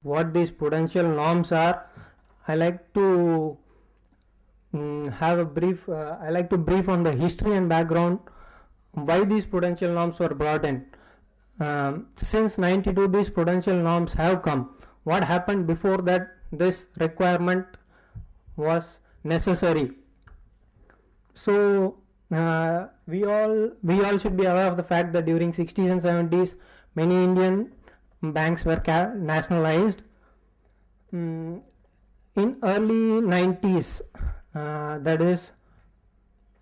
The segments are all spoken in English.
what these prudential norms are, I like to have a brief. I like to brief on the history and background why these prudential norms were brought in. Since 92, these prudential norms have come. What happened before that? This requirement was necessary. So we all should be aware of the fact that during 60s and 70s, many Indian banks were nationalized. In early 90s, that is,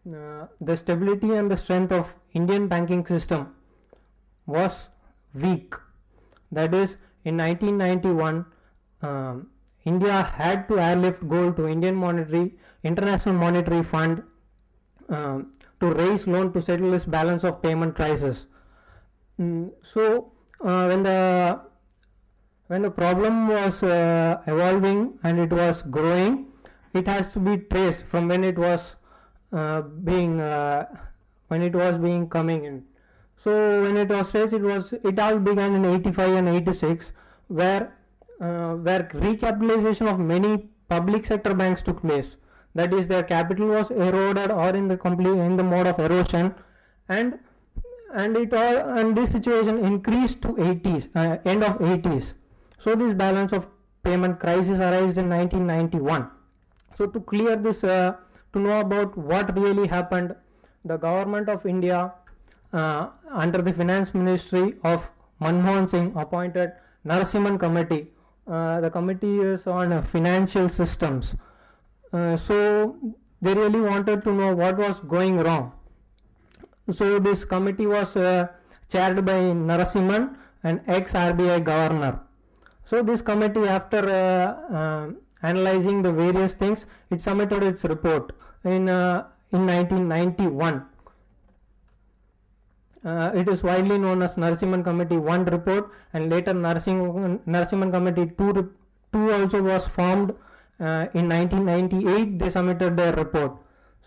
the stability and the strength of Indian banking system was weak. That is, in 1991, India had to airlift gold to International Monetary Fund to raise loan to settle this balance of payment crisis. So when the problem was evolving and it was growing, it has to be traced from when it was being coming in. So when it was traced, it all began in 85 and 86, where recapitalization of many public sector banks took place. That is, their capital was eroded or in the mode of erosion, and this situation increased to 80s, end of 80s. So this balance of payment crisis arose in 1991. So to clear this, to know about what really happened, the government of India under the finance ministry of Manmohan Singh appointed Narasimhan committee. The committee is on financial systems. So they really wanted to know what was going wrong. So this committee was chaired by Narasimhan, an ex-RBI governor. So this committee, after analyzing the various things, it submitted its report in 1991. It is widely known as Narasimhan Committee 1 report, and later Narasimhan Committee 2 also was formed. In 1998 they submitted their report.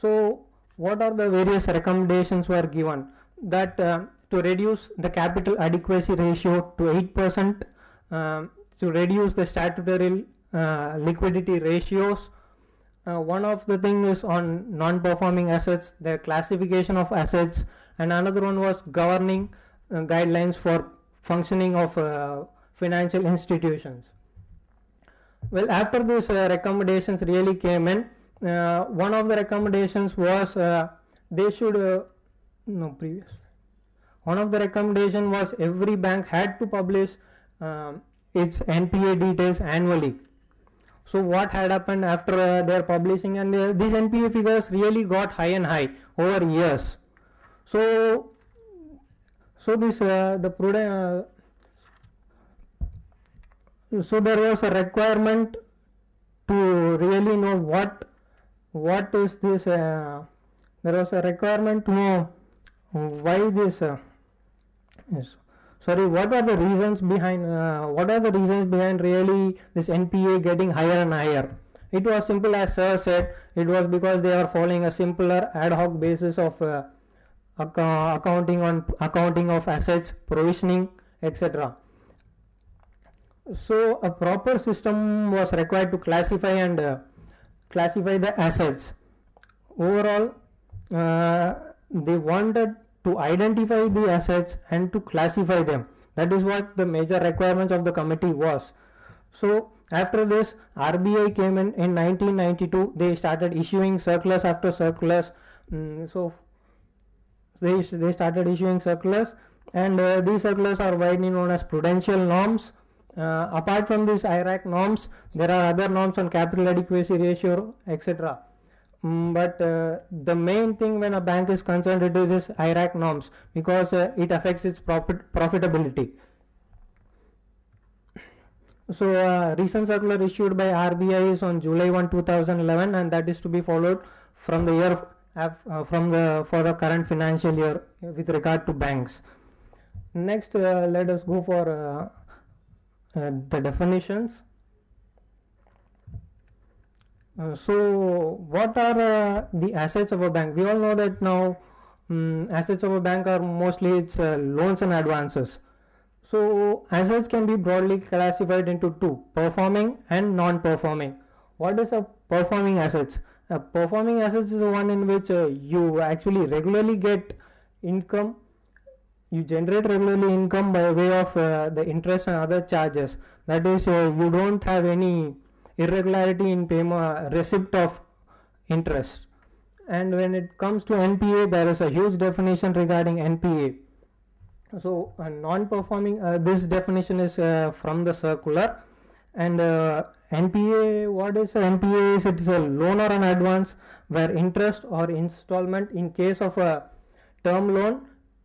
So what are the various recommendations were given? That to reduce the capital adequacy ratio to 8%, to reduce the statutory liquidity ratios. One of the things is on non-performing assets, their classification of assets, and another one was governing guidelines for functioning of financial institutions. Well, after these recommendations really came in, one of the recommendations was they should one of the recommendation was every bank had to publish its NPA details annually. So what had happened after their publishing, and these NPA figures really got high and high over years. So this so there was a requirement to really know what is this. There was a requirement to know why this. What are the reasons behind? Really this NPA getting higher and higher? It was simple, as Sir said. It was because they are following a simpler ad hoc basis of accounting of assets, provisioning, etc. So a proper system was required to classify the assets. Overall, they wanted to identify the assets and to classify them. That is what the major requirements of the committee was. So after this, RBI came in 1992. They started issuing circulars after circulars. So they started issuing circulars, and these circulars are widely known as prudential norms. Apart from these IRAC norms, there are other norms on capital adequacy ratio, etc. But the main thing when a bank is concerned, it is this IRAC norms, because it affects its profitability. So recent circular issued by RBI is on July 1, 2011, and that is to be followed from the year for the current financial year with regard to banks. Next, let us go for the definitions. So what are the assets of a bank? We all know that now assets of a bank are mostly its loans and advances. So assets can be broadly classified into two: performing and non-performing. What is a performing assets? A performing assets is the one in which you actually regularly get income. You generate regularly income by way of the interest and other charges. That is, you don't have any irregularity in payment receipt of interest. And when it comes to NPA, there is a huge definition regarding NPA. So non-performing, this definition is from the circular. And NPA, what is NPA? Is it's a loan or an advance where interest or installment, in case of a term loan,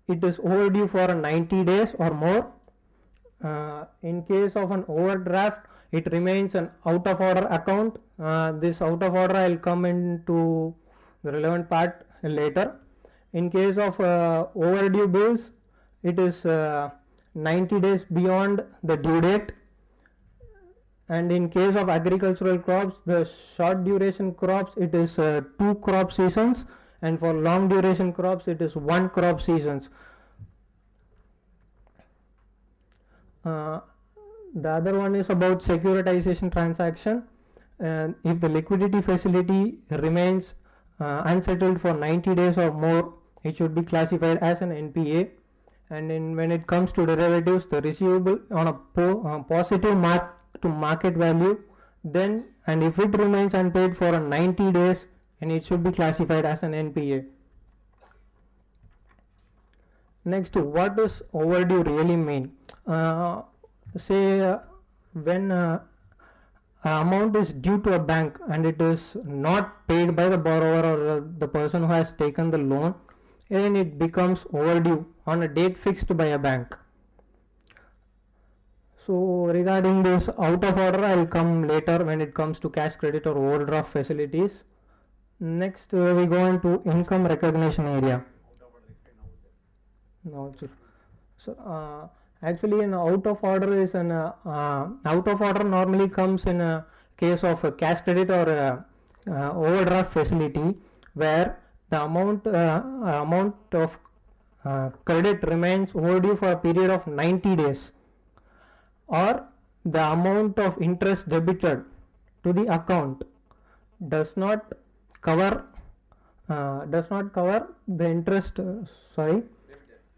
it is overdue for 90 days or more. In case of an overdraft, it remains an out of order account. This out of order I will come into the relevant part later. In case of overdue bills, it is 90 days beyond the due date. And in case of agricultural crops, the short duration crops, it is 2 crop seasons, and for long duration crops it is 1 crop seasons. The other one is about securitization transaction, and if the liquidity facility remains unsettled for 90 days or more, it should be classified as an NPA. And when it comes to derivatives, the receivable on a positive mark to market value, then, and if it remains unpaid for 90 days, and it should be classified as an NPA. Next, what does overdue really mean? Say when amount is due to a bank and it is not paid by the borrower or the person who has taken the loan, then it becomes overdue on a date fixed by a bank. So regarding this out of order, I will come later when it comes to cash credit or overdraft facilities. Next, we go into income recognition area. No, so actually an out of order is an out of order normally comes in a case of a cash credit or a, overdraft facility, where the amount of credit remains overdue for a period of 90 days, or the amount of interest debited to the account does not cover the interest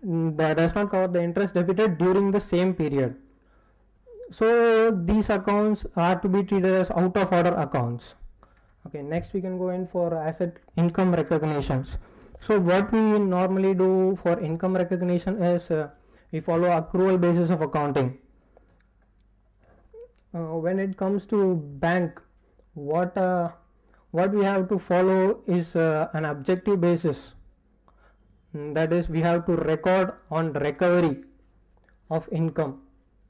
that does not cover the interest debited during the same period. So these accounts are to be treated as out of order accounts. Okay, next we can go in for asset income recognitions. So what we normally do for income recognition is we follow accrual basis of accounting. When it comes to bank, what we have to follow is an objective basis. That is, we have to record on recovery of income.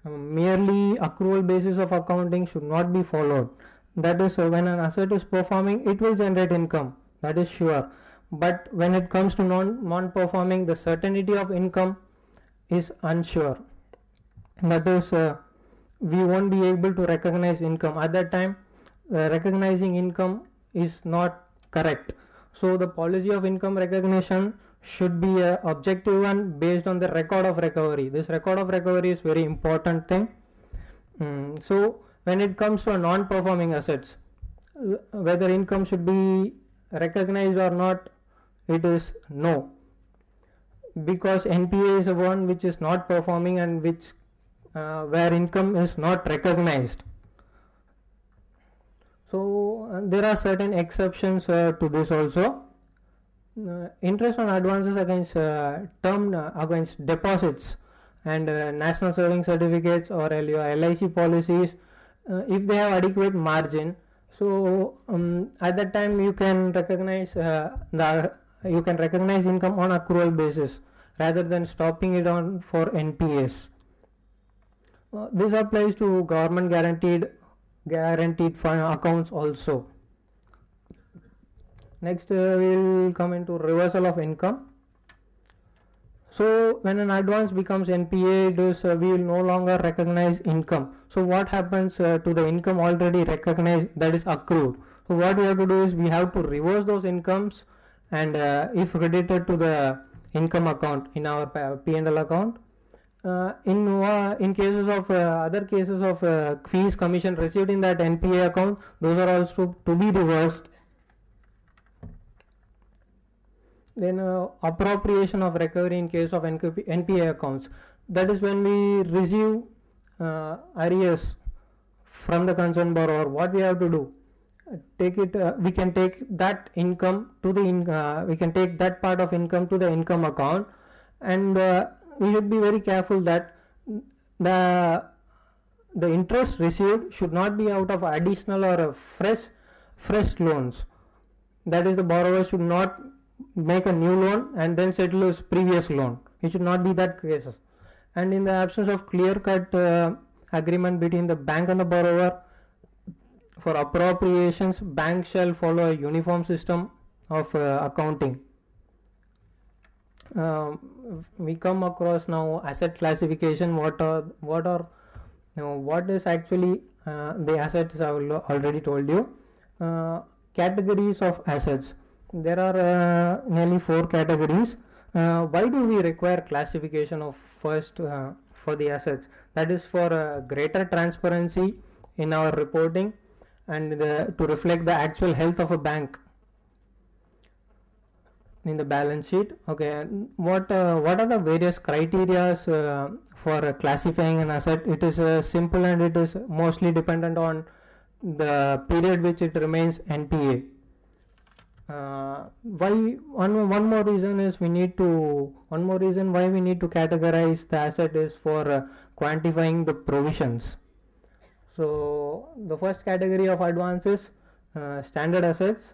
Merely accrual basis of accounting should not be followed. That is, when an asset is performing, it will generate income, that is sure. But when it comes to non-performing, the certainty of income is unsure. That is, we won't be able to recognize income. At that time, recognizing income is not correct. So the policy of income recognition should be a objective one based on the record of recovery. This record of recovery is very important thing. So when it comes to non-performing assets, whether income should be recognized or not, it is no, because NPA is a one which is not performing and which where income is not recognized. So there are certain exceptions to this also. Interest on advances against against deposits and national saving certificates or LIC policies, if they have adequate margin, so at that time you can recognize income on accrual basis rather than stopping it on for NPAs. This applies to government guaranteed fund accounts also. Next, we will come into reversal of income. So when an advance becomes NPA, we will no longer recognize income. So what happens to the income already recognized, that is accrued? So what we have to do is we have to reverse those incomes, and if credited to the income account in our P&L account, In cases of other cases of fees commission received in that NPA account, those are also to be reversed. Then appropriation of recovery in case of NPA accounts, that is when we receive arrears from the concerned borrower. What we have to do, we can take that income to the we can take that part of income to the income account, and we should be very careful that the interest received should not be out of additional or fresh loans. That is, the borrower should not make a new loan and then settle his previous loan. It should not be that case. And in the absence of clear-cut agreement between the bank and the borrower, for appropriations, bank shall follow a uniform system of accounting. We come across now asset classification. What is actually the assets? I have already told you. Categories of assets. There are nearly 4 categories. Why do we require classification of first for the assets? That is for greater transparency in our reporting and to reflect the actual health of a bank in the balance sheet. Okay, what are the various criteria for classifying an asset? It is simple, and it is mostly dependent on the period which it remains NPA. Why one more reason why we need to categorize the asset is for quantifying the provisions. So the first category of advances, standard assets.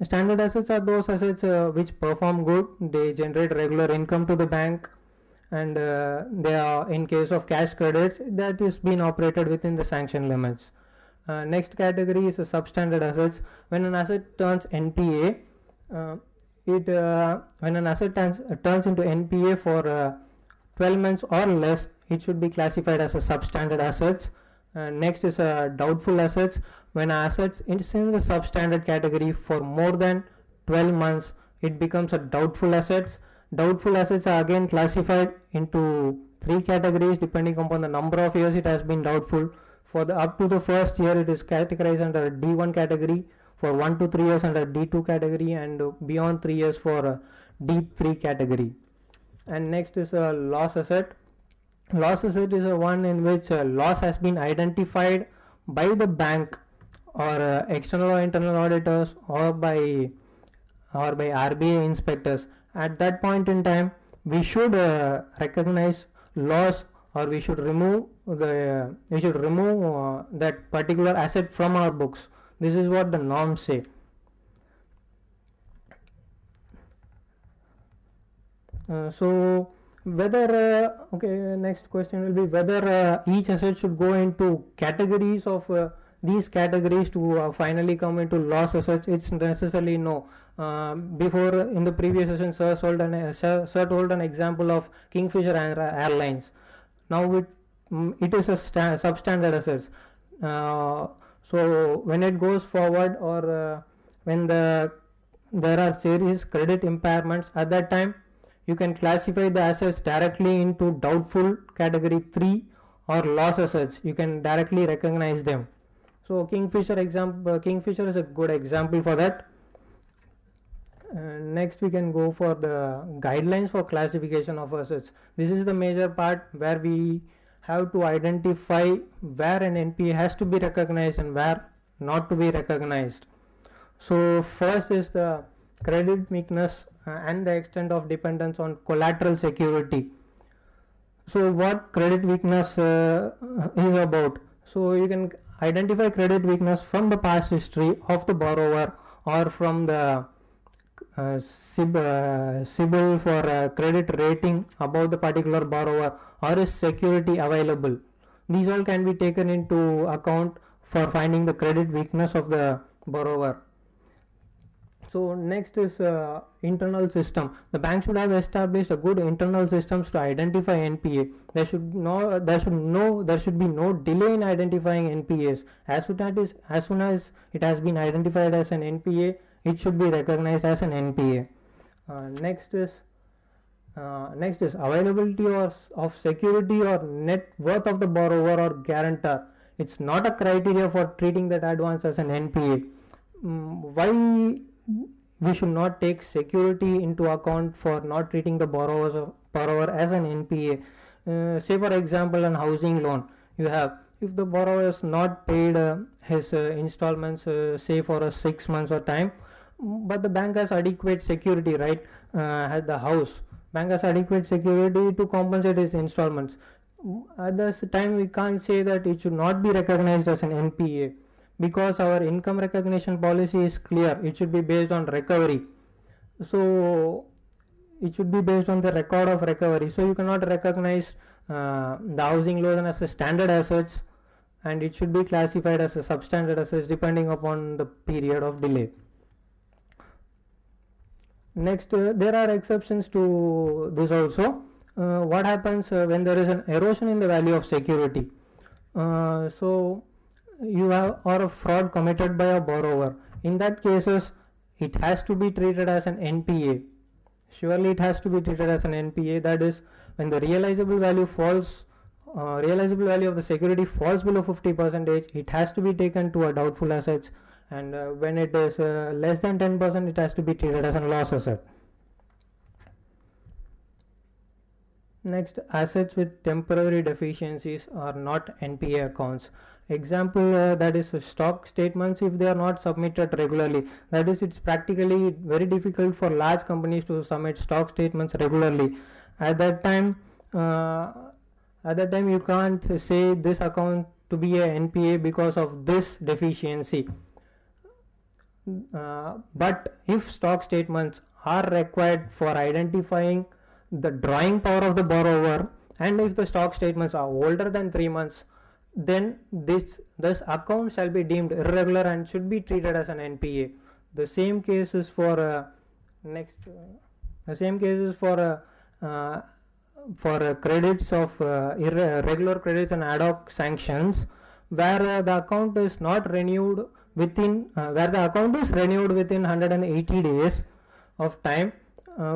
Standard assets are those assets which perform good, they generate regular income to the bank, and they are, in case of cash credits, that is being operated within the sanction limits. Next category is substandard assets. When an asset turns NPA, when an asset turns into NPA for 12 months or less, it should be classified as a substandard assets. Next is doubtful assets. When assets is in the substandard category for more than 12 months, it becomes a doubtful assets. Doubtful assets are again classified into 3 categories depending upon the number of years it has been doubtful. For the up to the first year, it is categorized under D1 category. For 1 to 3 years under D2 category, and beyond 3 years for D3 category. And next is a loss asset. Loss asset is a one in which loss has been identified by the bank or external or internal auditors or by RBI inspectors. At that point in time, we should recognize loss, or we should remove that particular asset from our books. This is what the norms say. So whether next question will be whether each asset should go into categories of these categories to finally come into loss assets. It's necessarily no. Before, in the previous session, sir told an example of Kingfisher Airlines. Now it is a substandard assets. So when it goes forward, or when there are serious credit impairments, at that time you can classify the assets directly into doubtful category 3 or loss assets. You can directly recognize them. So Kingfisher is a good example for that. Next we can go for the guidelines for classification of assets. This is the major part where we have to identify where an NPA has to be recognized and where not to be recognized. So first is the credit weakness and the extent of dependence on collateral security. So what credit weakness is about? So you can identify credit weakness from the past history of the borrower, or from the CIBIL for credit rating about the particular borrower, or is security available. These all can be taken into account for finding the credit weakness of the borrower. So next is internal system. The bank should have established a good internal systems to identify NPA. There should be no delay in identifying NPAs. As soon as it has been identified as an NPA, it should be recognized as an NPA. Next is Next is availability of security or net worth of the borrower or guarantor. It's not a criteria for treating that advance as an NPA. Why we should not take security into account for not treating the borrower as an NPA? Say for example, an housing loan you have. If the borrower has not paid his installments, say for a 6 months or time, but the bank has adequate security, right? Has the house. Bank has adequate security to compensate his installments. At this time, we can't say that it should not be recognized as an NPA, because our income recognition policy is clear. It should be based on recovery. So it should be based on the record of recovery. So you cannot recognize the housing loan as a standard assets, and it should be classified as a substandard assets depending upon the period of delay. Next, there are exceptions to this also. What happens when there is an erosion in the value of security? So you have or a fraud committed by a borrower. In that cases, it has to be treated as an NPA. Surely it has to be treated as an NPA. That is, when the realizable value falls, realizable value of the security falls below 50%, it has to be taken to a doubtful assets, and when it is less than 10%, it has to be treated as a loss asset. Next, assets with temporary deficiencies are not NPA accounts. Example, that is stock statements if they are not submitted regularly. That is, it's practically very difficult for large companies to submit stock statements regularly. At that time you can't say this account to be a NPA because of this deficiency. But if stock statements are required for identifying the drawing power of the borrower, and if the stock statements are older than 3 months, then this account shall be deemed irregular and should be treated as an NPA. The same case is for credits of irregular credits and ad hoc sanctions, where the account is not renewed within where the account is renewed within 180 days of time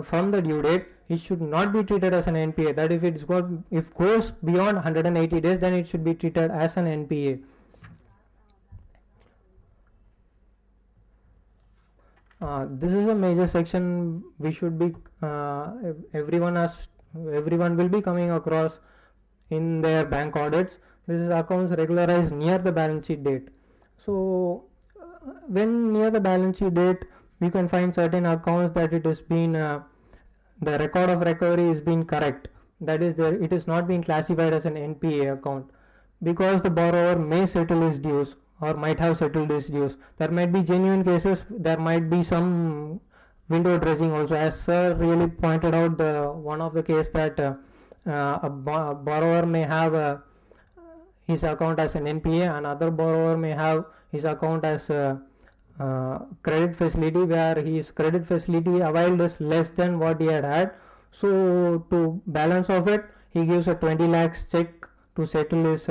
from the due date. It should not be treated as an NPA. That if it goes beyond 180 days, then it should be treated as an NPA. This is a major section we should be everyone will be coming across in their bank audits. This is accounts regularized near the balance sheet date. So when near the balance sheet date, we can find certain accounts that it has been the record of recovery is being correct. That is, it is not being classified as an NPA account, because the borrower may settle his dues or might have settled his dues. There might be genuine cases. There might be some window dressing also, as sir really pointed out one of the case that a borrower may have his account as an NPA, another borrower may have his account as credit facility, where his credit facility availed is less than what he had. So to balance of it, he gives a 20 lakhs check to settle his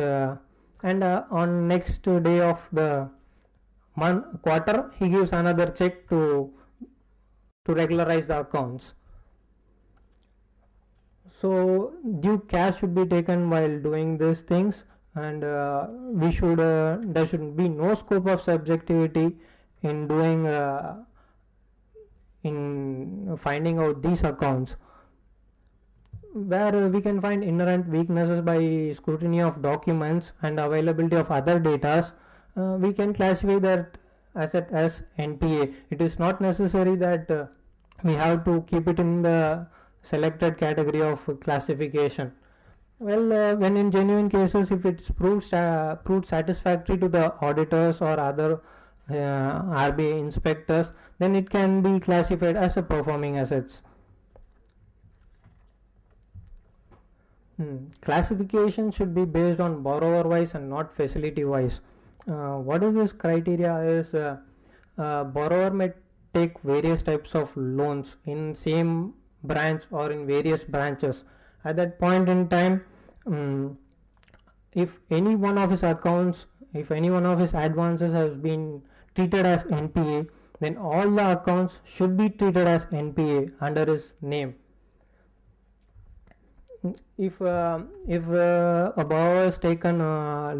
and on next day of the quarter, he gives another check to regularize the accounts. So due cash should be taken while doing these things, and there should be no scope of subjectivity in doing in finding out these accounts. Where we can find inherent weaknesses by scrutiny of documents and availability of other data, we can classify that asset as NPA. It is not necessary that we have to keep it in the selected category of classification. Well, when in genuine cases, if it's proved satisfactory to the auditors or other RBI inspectors, then it can be classified as a performing assets. Classification should be based on borrower wise and not facility wise. What is this criteria is borrower may take various types of loans in same branch or in various branches. At that point in time, if any one of his accounts, if any one of his advances has been treated as NPA, then all the accounts should be treated as NPA under his name. if a borrower has taken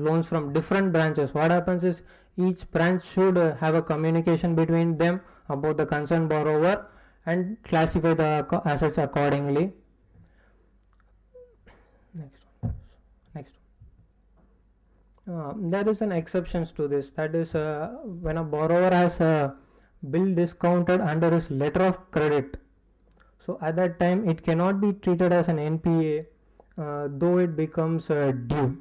loans from different branches, what happens is each branch should have a communication between them about the concerned borrower and classify the assets accordingly. Next. There is an exceptions to this, that is when a borrower has a bill discounted under his letter of credit. So at that time it cannot be treated as an NPA, though it becomes due.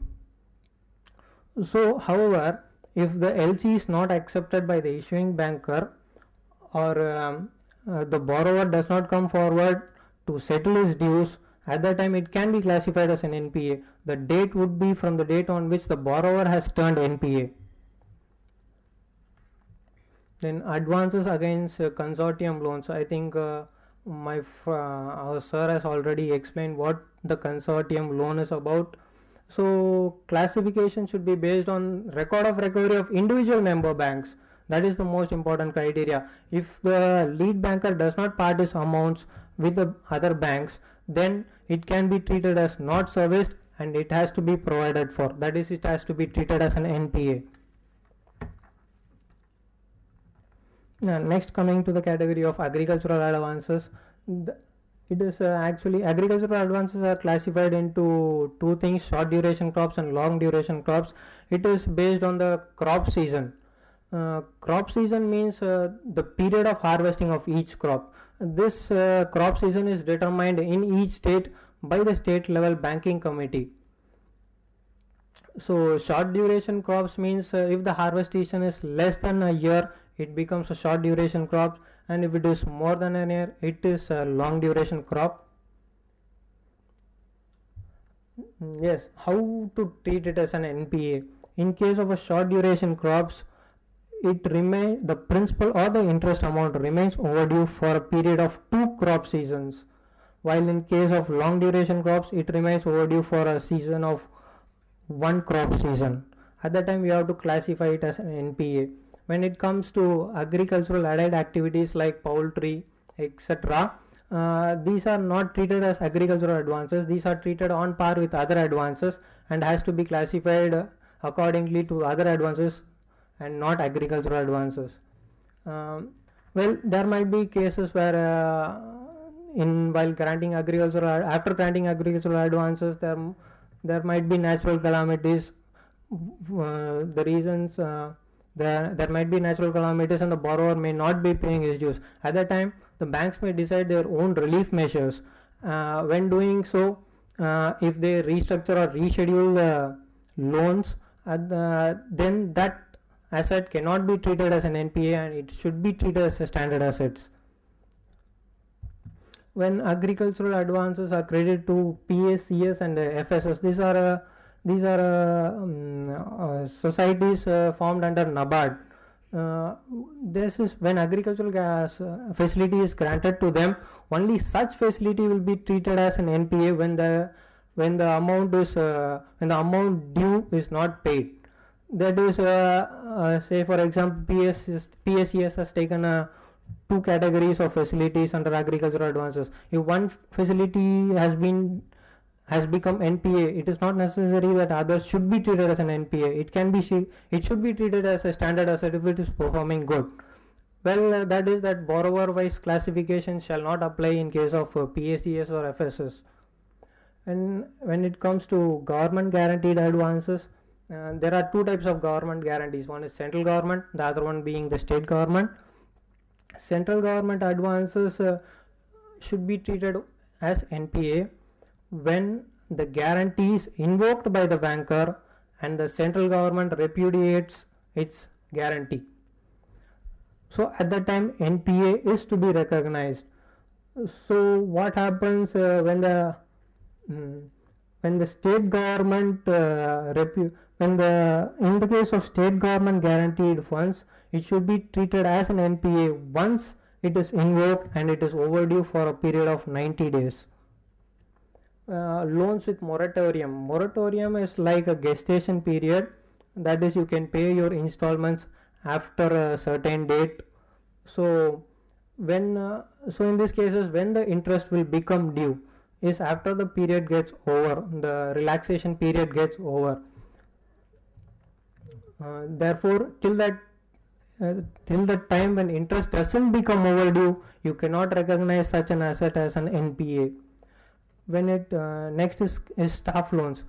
So however, if the LC is not accepted by the issuing banker, or the borrower does not come forward to settle his dues, at that time it can be classified as an NPA. The date would be from the date on which the borrower has turned NPA. Then advances against consortium loans. I think our sir has already explained what the consortium loan is about. So classification should be based on record of recovery of individual member banks. That is the most important criteria. If the lead banker does not part his amounts with the other banks, then it can be treated as not serviced and it has to be provided for. That is, it has to be treated as an NPA. Next, coming to the category of agricultural advances, it is actually agricultural advances are classified into two things: short duration crops and long duration crops. It is based on the crop season. Crop season means the period of harvesting of each crop. This crop season is determined in each state by the state level banking committee. So short duration crops means if the harvest season is less than a year, it becomes a short duration crop, and if it is more than a year, it is a long duration crop. Yes, how to treat it as an NPA? In case of a short duration crops, the principal or the interest amount remains overdue for a period of 2 crop seasons, while in case of long duration crops, it remains overdue for a season of 1 crop season. At that time we have to classify it as an NPA. When it comes to agricultural allied activities like poultry, etc., these are not treated as agricultural advances. These are treated on par with other advances and has to be classified accordingly to other advances and not agricultural advances. Well, there might be cases where after granting agricultural advances, there might be natural calamities. There might be natural calamities and the borrower may not be paying his dues. At that time, the banks may decide their own relief measures. When doing so, if they restructure or reschedule the loans, then that asset cannot be treated as an NPA and it should be treated as a standard assets. When agricultural advances are credited to PACS and FSS, these are societies formed under NABARD. This is when agricultural facility is granted to them. Only such facility will be treated as an NPA when the amount due is not paid. That is, say for example, PACS has taken 2 categories of facilities under agricultural advances. If one facility has become NPA, it is not necessary that others should be treated as an NPA. It should be treated as a standard asset if it is performing good. Well, that is that borrower wise classification shall not apply in case of PACS or FSS. And when it comes to government guaranteed advances, there are 2 types of government guarantees. One is central government, the other one being the state government. Central government advances should be treated as NPA when the guarantee is invoked by the banker and the central government repudiates its guarantee. So at that time NPA is to be recognized. So what happens when the state government in the case of state government guaranteed funds, it should be treated as an NPA once it is invoked and it is overdue for a period of 90 days. Loans with moratorium is like a gestation period, that is, you can pay your installments after a certain date. So in these cases, when the interest will become due, is after the period gets over, the relaxation period gets over. Therefore, till the time when interest doesn't become overdue, you cannot recognize such an asset as an NPA. When it next is staff loans.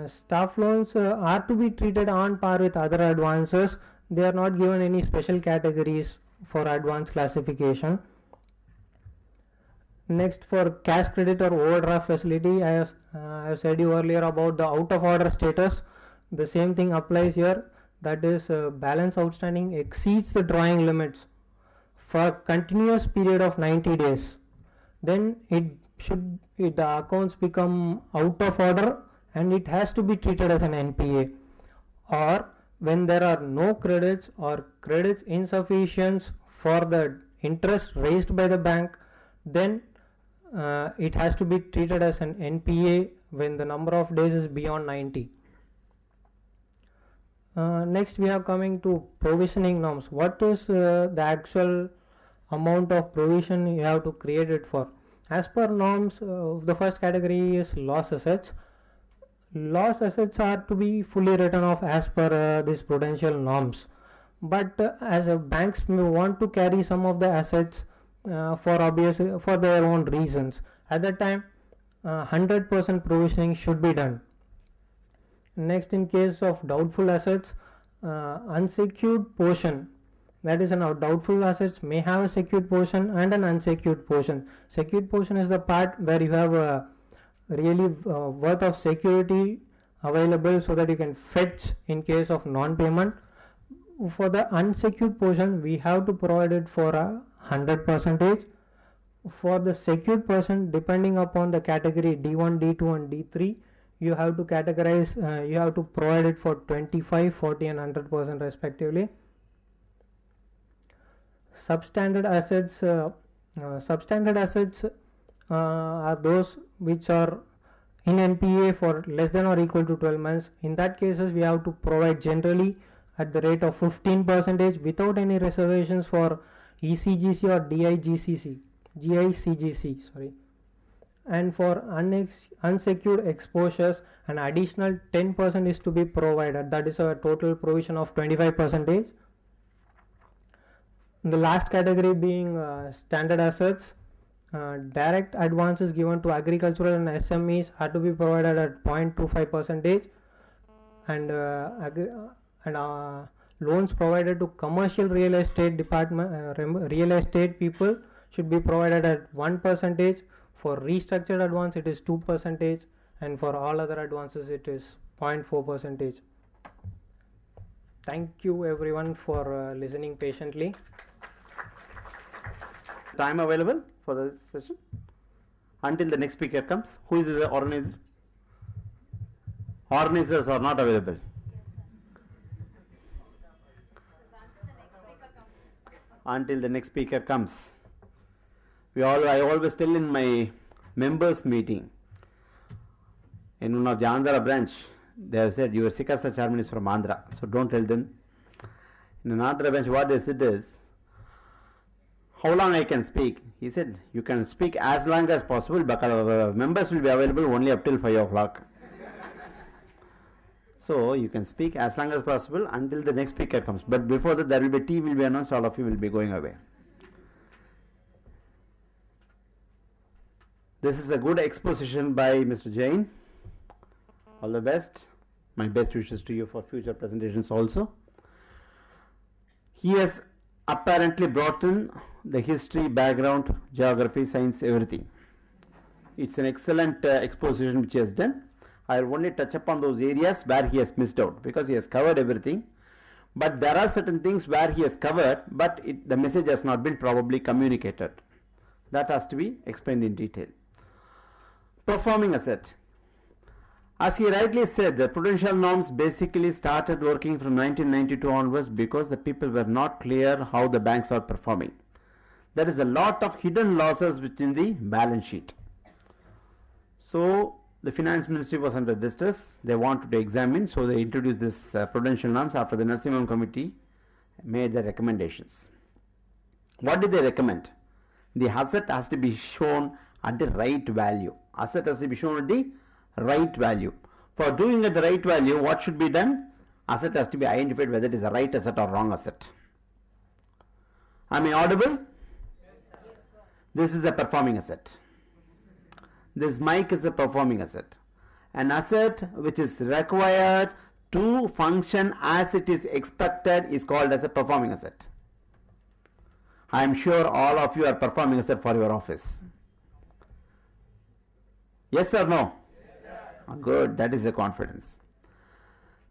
Staff loans are to be treated on par with other advances. They are not given any special categories for advance classification. Next, for cash credit or overdraft facility, I have said you earlier about the out of order status. The same thing applies here. That is, balance outstanding exceeds the drawing limits for a continuous period of 90 days. Then the accounts become out of order and it has to be treated as an NPA. Or when there are no credits or credits insufficient for the interest raised by the bank, then it has to be treated as an NPA when the number of days is beyond 90. Next we are coming to provisioning norms. What is the actual amount of provision you have to create it for? As per norms, the first category is loss assets. Loss assets are to be fully written off as per these prudential norms. But as banks may want to carry some of the assets for their own reasons. At that time, 100% provisioning should be done. Next, in case of doubtful assets, unsecured portion, that is, doubtful assets may have a secured portion and an unsecured portion. Secured portion is the part where you have a really worth of security available so that you can fetch in case of non-payment. For the unsecured portion, we have to provide it for 100%. For the secured portion, depending upon the category D1, D2 and D3, you have to categorize, you have to provide it for 25, 40 and 100% respectively. Substandard assets are those which are in NPA for less than or equal to 12 months. In that cases, we have to provide generally at the rate of 15% without any reservations for ECGC or GICGC, sorry. And for unsecured exposures, an additional 10% is to be provided. That is a total provision of 25%. The last category being standard assets. Direct advances given to agricultural and SMEs are to be provided at 0.25%, and loans provided to commercial real estate real estate people should be provided at 1%. For restructured advance it is 2%, and for all other advances it is 0.4%. Thank you everyone for listening patiently. Time available for the session until the next speaker comes. Who is the organizer? Organizers are not available. Until the next speaker comes. I always tell in my members meeting, in one of the Andhra branch, they have said your Sikasa chairman is from Andhra, so don't tell them. In an Andhra branch, what they said is, how long I can speak? He said, you can speak as long as possible, but members will be available only up till 5 o'clock. So you can speak as long as possible until the next speaker comes. But before that, there will be tea will be announced, all of you will be going away. This is a good exposition by Mr. Jain. All the best. My best wishes to you for future presentations also. He has apparently brought in the history, background, geography, science, everything. It's an excellent exposition which he has done. I will only touch upon those areas where he has missed out, because he has covered everything. But there are certain things where he has covered, but the message has not been probably communicated. That has to be explained in detail. Performing asset. As he rightly said, the prudential norms basically started working from 1992 onwards because the people were not clear how the banks are performing. There is a lot of hidden losses within the balance sheet. So the finance ministry was under distress. They wanted to examine, so they introduced this prudential norms after the Narasimhan committee made the recommendations. What did they recommend? The asset has to be shown at the right value. Asset has to be shown at the right value. For doing at the right value, what should be done? Asset has to be identified whether it is a right asset or wrong asset. Am I audible? Yes, sir. This is a performing asset. This mic is a performing asset. An asset which is required to function as it is expected is called as a performing asset. I am sure all of you are performing asset for your office. Yes or no? Yes, sir. Good, that is the confidence.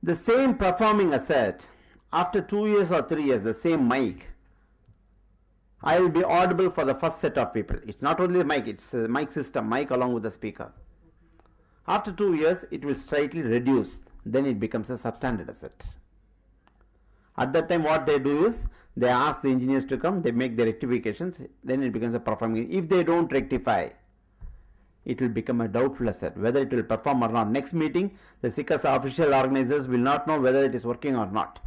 The same performing asset, after 2 years or 3 years, the same mic, I will be audible for the first set of people. It's not only the mic, it's a mic system, mic along with the speaker. After 2 years, it will slightly reduce. Then it becomes a substandard asset. At that time, what they do is, they ask the engineers to come, they make the rectifications, then it becomes a performing. If they don't rectify, it will become a doubtful asset, whether it will perform or not. Next meeting, the SICASA official organizers will not know whether it is working or not.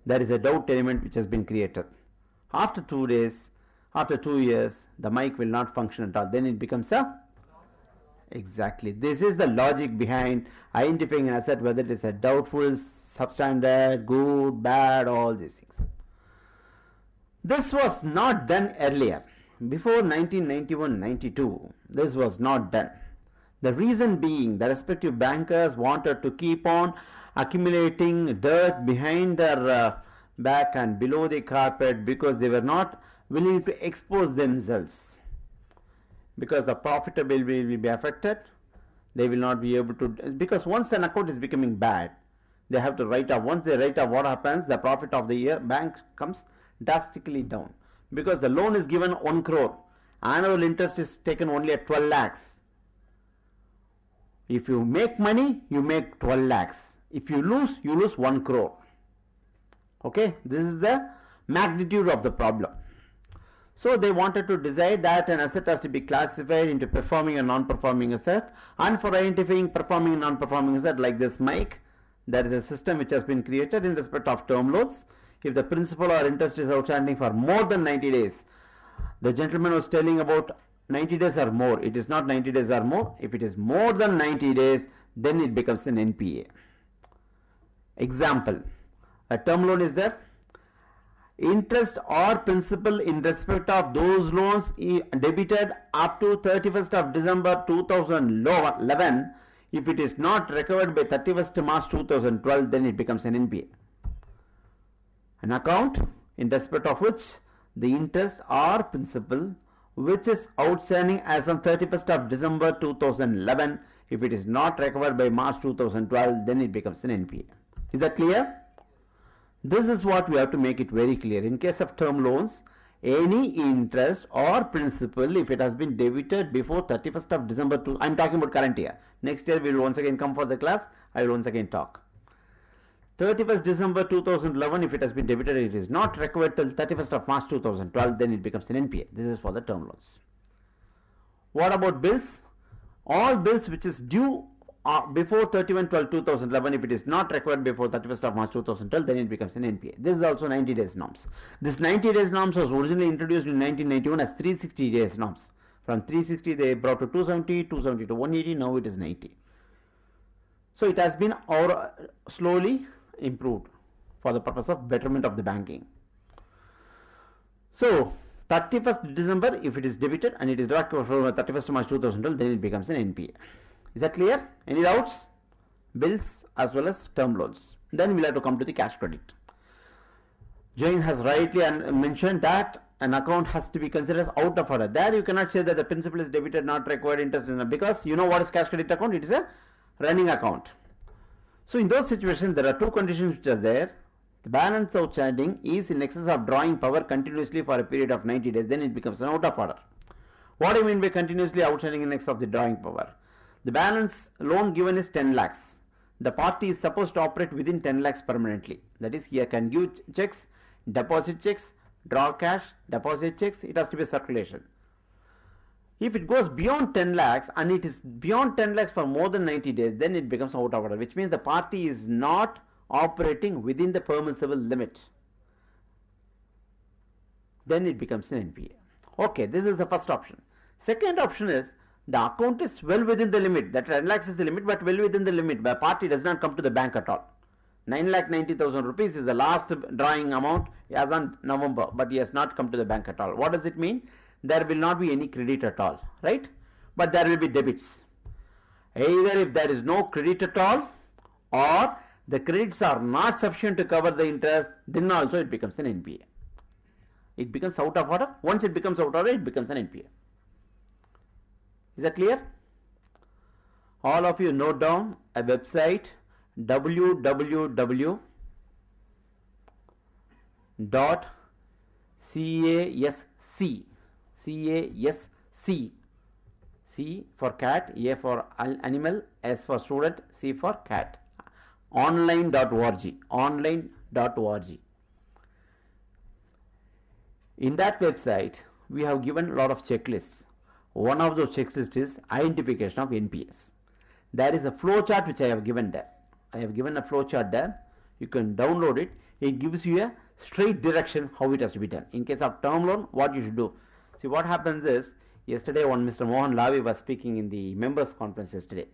There is a doubt element which has been created. After 2 days, after 2 years, the mic will not function at all. Then it becomes a... Exactly. This is the logic behind identifying an asset, whether it is a doubtful, substandard, good, bad, all these things. This was not done earlier. Before 1991-92, this was not done. The reason being, the respective bankers wanted to keep on accumulating dirt behind their back and below the carpet because they were not willing to expose themselves. Because the profitability will be affected, they will not be able to, because once an account is becoming bad, they have to write off. Once they write off, what happens? The profit of the year bank comes drastically down. Because the loan is given 1 crore, annual interest is taken only at 12 lakhs. If you make money, you make 12 lakhs. If you lose 1 crore. Okay, this is the magnitude of the problem. So they wanted to decide that an asset has to be classified into performing and non-performing asset. And for identifying performing and non-performing asset, like this mic, there is a system which has been created in respect of term loans. If the principal or interest is outstanding for more than 90 days, the gentleman was telling about 90 days or more. It is not 90 days or more. If it is more than 90 days, then it becomes an NPA. Example, a term loan is there. Interest or principal in respect of those loans debited up to 31st of December 2011. If it is not recovered by 31st March 2012, then it becomes an NPA. An account in respect of which the interest or principal which is outstanding as on 31st of December 2011, if it is not recovered by March 2012, then it becomes an NPA. Is that clear? This is what we have to make it very clear. In case of term loans, any interest or principal, if it has been debited before 31st of December, I am talking about current year. Next year we will once again come for the class. I will once again talk. 31st December 2011, if it has been debited, it is not recovered till 31st of March 2012, then it becomes an NPA. This is for the term loans. What about bills? All bills which is due before 31/12/2011, if it is not recovered before 31st of March 2012, then it becomes an NPA. This is also 90 days norms. This 90 days norms was originally introduced in 1991 as 360 days norms. From 360 they brought to 270, 270 to 180, now it is 90. So it has been slowly improved for the purpose of betterment of the banking. So 31st December, if it is debited and it is not from 31st March 2012, then it becomes an NPA. Is that clear? Any doubts? Bills as well as term loans. Then we'll have to come to the cash credit. Jain has rightly mentioned that an account has to be considered as out of order. There you cannot say that the principal is debited, not required interest, because you know what is cash credit account? It is a running account. So in those situations, there are two conditions which are there. The balance outstanding is in excess of drawing power continuously for a period of 90 days, then it becomes an out of order. What do you mean by continuously outstanding in excess of the drawing power? The balance loan given is 10 lakhs. The party is supposed to operate within 10 lakhs permanently. That is, he can give checks, deposit checks, draw cash, deposit checks. It has to be a circulation. If it goes beyond 10 lakhs and it is beyond 10 lakhs for more than 90 days, then it becomes out of order, which means the party is not operating within the permissible limit. Then it becomes an NPA. Okay, this is the first option. Second option is the account is well within the limit, that 10 lakhs is the limit, but well within the limit, the party does not come to the bank at all. 9,90,000 rupees is the last drawing amount as on November, but he has not come to the bank at all. What does it mean? There will not be any credit at all, right? But there will be debits. Either if there is no credit at all, or the credits are not sufficient to cover the interest, then also it becomes an NPA. It becomes out of order. Once it becomes out of order, it becomes an NPA. Is that clear? All of you note down a website, www.casc, CASC, C for cat, A for animal, S for student, C for cat, online.org, online.org. In that website, we have given a lot of checklists. One of those checklists is identification of NPS. There is a flow chart which I have given there. I have given a flow chart there. You can download it. It gives you a straight direction how it has to be done. In case of term loan, what you should do. See, what happens is, yesterday when Mr. Mohan Lavi was speaking in the members conference yesterday,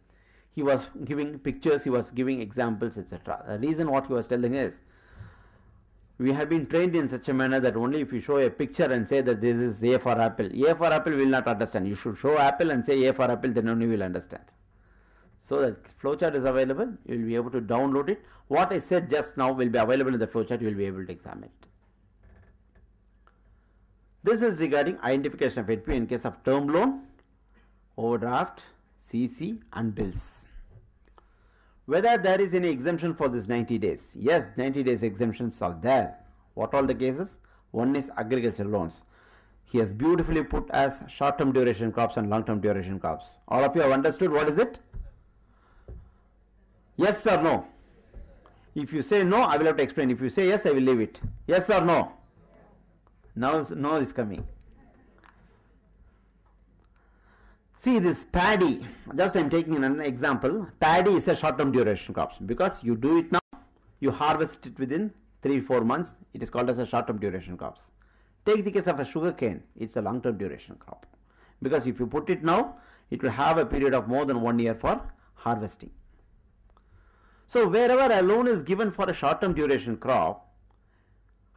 he was giving pictures, he was giving examples, etc. The reason what he was telling is, we have been trained in such a manner that only if you show a picture and say that this is A for apple, A for apple will not understand. You should show apple and say A for apple, then only will understand. So the flowchart is available. You will be able to download it. What I said just now will be available in the flowchart. You will be able to examine it. This is regarding identification of NPA in case of term loan, overdraft, CC and bills. Whether there is any exemption for this 90 days. Yes, 90 days exemptions are there. What all the cases? One is agricultural loans. He has beautifully put as short-term duration crops and long-term duration crops. All of you have understood what is it? Yes or no? If you say no, I will have to explain. If you say yes, I will leave it. Yes or no? Now no is coming. See this paddy, just I am taking an example. Paddy is a short-term duration crops because you do it now, you harvest it within 3-4 months. It is called as a short-term duration crops. Take the case of a sugar cane. It's a long-term duration crop because if you put it now, it will have a period of more than 1 year for harvesting. So wherever a loan is given for a short-term duration crop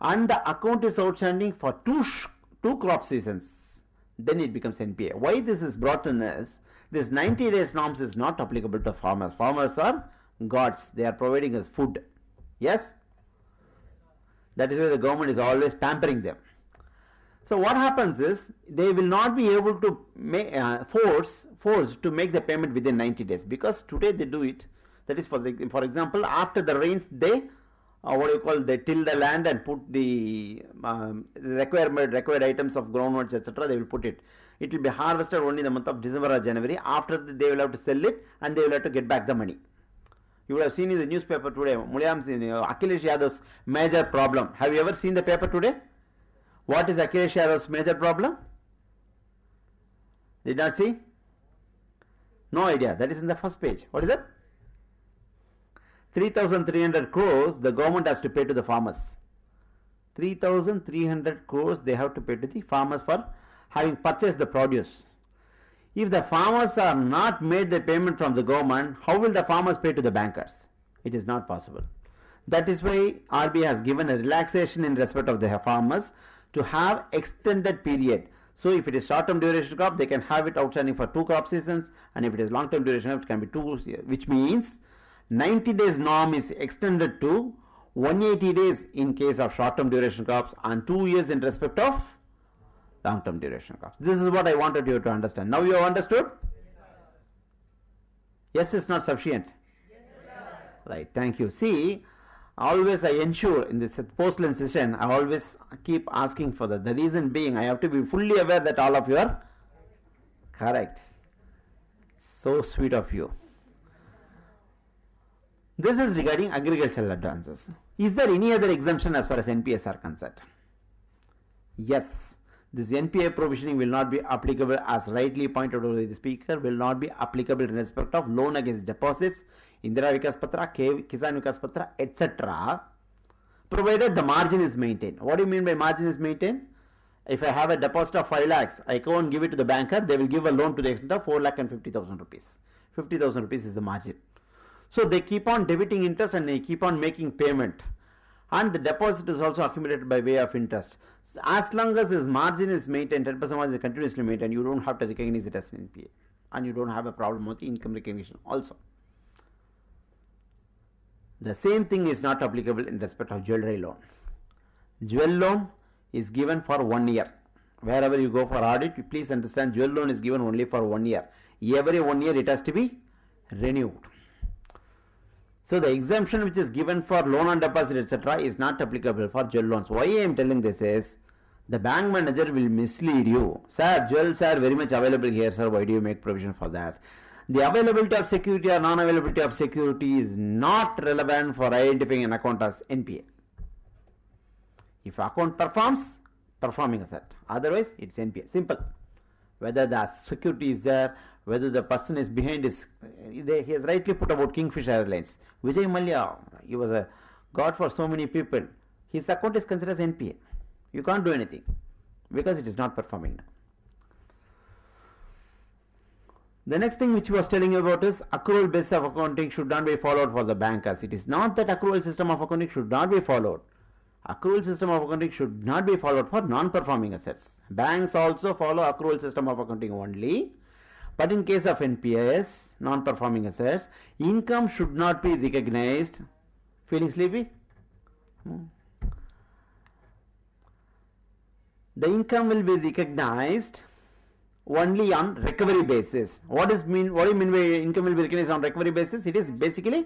and the account is outstanding for two crop seasons, then it becomes NPA. Why this is brought in is, this 90 days norms is not applicable to farmers. Farmers are gods. They are providing us food. Yes? That is why the government is always pampering them. So what happens is, they will not be able to force to make the payment within 90 days because today they do it. That is for example, after the rains, they they till the land and put the required items of groundnuts, etc. They will put it. It will be harvested only in the month of December or January. After that, they will have to sell it and they will have to get back the money. You would have seen in the newspaper today, Akhilesh Yadav's major problem. Have you ever seen the paper today? What is Akhilesh Yadav's major problem? Did not see? No idea. That is in the first page. What is it? 3,300 crores the government has to pay to the farmers. 3,300 crores they have to pay to the farmers for having purchased the produce. If the farmers are not made the payment from the government, how will the farmers pay to the bankers? It is not possible. That is why RBI has given a relaxation in respect of the farmers to have extended period. So if it is short-term duration crop, they can have it outstanding for 2 crop seasons, and if it is long-term duration, it can be 2 years, which means 90 days norm is extended to 180 days in case of short-term duration crops and 2 years in respect of long-term duration crops. This is what I wanted you to understand. Now you have understood? Yes, is not sufficient. Yes, sir. Right, thank you. See, always I ensure in this post-lunch session, I always keep asking for that. The reason being, I have to be fully aware that all of you are correct. So sweet of you. This is regarding agricultural advances. Is there any other exemption as far as NPS are concerned? Yes. This NPA provisioning will not be applicable, as rightly pointed out by the speaker, will not be applicable in respect of loan against deposits, Indira Vikas Patra, Kisan Vikas Patra, etc. provided the margin is maintained. What do you mean by margin is maintained? If I have a deposit of 5 lakhs, I go and give it to the banker, they will give a loan to the extent of 4,50,000 rupees. 50,000 rupees is the margin. So they keep on debiting interest and they keep on making payment. And the deposit is also accumulated by way of interest. So as long as this margin is maintained, 10% margin is continuously maintained, you don't have to recognize it as an NPA. And you don't have a problem with the income recognition also. The same thing is not applicable in respect of jewelry loan. Jewel loan is given for 1 year. Wherever you go for audit, please understand jewel loan is given only for 1 year. Every 1 year it has to be renewed. So the exemption which is given for loan on deposit etc. is not applicable for jewel loans. Why I am telling this is, the bank manager will mislead you. Sir, jewels are very much available here, sir. Why do you make provision for that? The availability of security or non-availability of security is not relevant for identifying an account as NPA. If account performs, performing asset. Otherwise, it's NPA. Simple. Whether the security is there, whether the person is behind his, he has rightly put about Kingfisher Airlines. Vijay Mallya, he was a god for so many people. His account is considered as NPA. You can't do anything because it is not performing now. The next thing which he was telling you about is accrual basis of accounting should not be followed for the bankers. It is not that accrual system of accounting should not be followed. Accrual system of accounting should not be followed for non-performing assets. Banks also follow accrual system of accounting only. But in case of NPAs, non-performing assets, income should not be recognized. Feeling sleepy? The income will be recognized only on recovery basis. What do you mean by income will be recognized on recovery basis? It is basically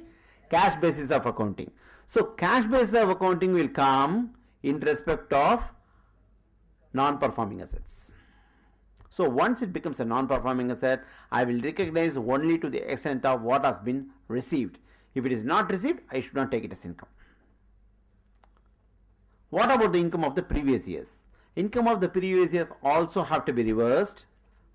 cash basis of accounting. So cash basis of accounting will come in respect of non-performing assets. So once it becomes a non-performing asset, I will recognize only to the extent of what has been received. If it is not received, I should not take it as income. What about the income of the previous years? Income of the previous years also have to be reversed,